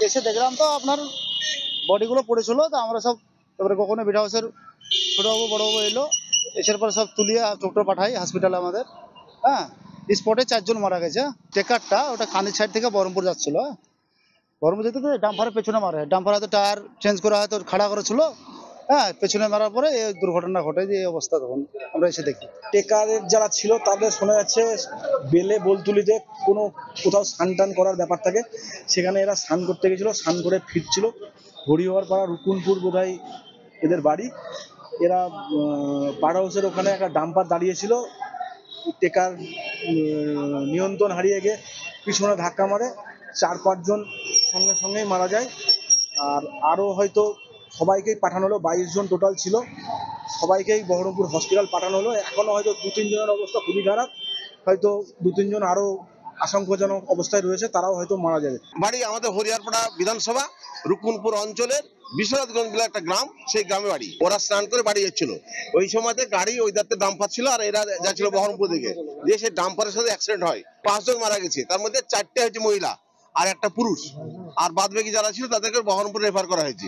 এসে দেখলাম তো আপনার বডিগুলো পড়েছিল, তো আমরা সব তারপরে কখনো বিড হাউসের ছোটবাবু বড়বাবু এলো, এসের পর সব তুলিয়ে ডক্টর পাঠাই হসপিটালে আমাদের। হ্যাঁ, স্পটে 4 জন মারা গেছে। টেকারটা ওটা কান্দির সাইড থেকে বহরমপুর যাচ্ছিল। বহরমপুর যেতে ডাম্পারের পেছনে মারে, ডাম্পার হয়তো টায়ার চেঞ্জ করা হয়তো খাড়া করেছিল। হ্যাঁ, পেছনে মারার পরে এই দুর্ঘটনা ঘটে, যে এই অবস্থা তখন আমরা এসে দেখি। টেকারের যারা ছিল তাদের শোনা যাচ্ছে বেলে বোলতুলিতে কোথাও স্নান টান করার ব্যাপার থাকে, সেখানে এরা স্নান করতে গেছিল, স্নান করে ফিরছিল। হরিহর পাড়া রুকুনপুর বোধহয় এদের বাড়ি। এরা পাড়া হাউসের ওখানে একটা ডাম্পার দাঁড়িয়েছিল, টেকার নিয়ন্ত্রণ হারিয়ে গিয়ে পিছনে ধাক্কা মারে, 4-5 জন সঙ্গে সঙ্গেই মারা যায়। আর আরও হয়তো সবাইকেই পাঠানো হলো, 22 জন টোটাল ছিল, সবাইকেই বহরমপুর হসপিটাল পাঠানো হলো। এখনো হয়তো 2-3 জনের অবস্থা খুবই খারাপ, হয়তো 2-3 জন আরো আশঙ্কাজনক অবস্থায় রয়েছে, তারাও হয়তো মারা যাবে। বাড়ি আমাদের হরিহরপাড়া বিধানসভা রুকুনপুর অঞ্চলের বিশ্বনাথগঞ্জ বলে একটা গ্রাম, সেই গ্রামে বাড়ি। ওরা স্নান করে বাড়ি যাচ্ছিল, ওই সময়তে গাড়ি ওই দাঁতে ডাম্পার ছিল, আর এরা যাচ্ছিল বহরমপুর দিকে, দিয়ে সেই ডাম্পারের সাথে অ্যাক্সিডেন্ট হয়। 5 জন মারা গেছে, তার মধ্যে 4টে হচ্ছে মহিলা আর একটা পুরুষ, আর বাদ বাকি যারা ছিল তাদেরকে বহরমপুর রেফার করা হয়েছে।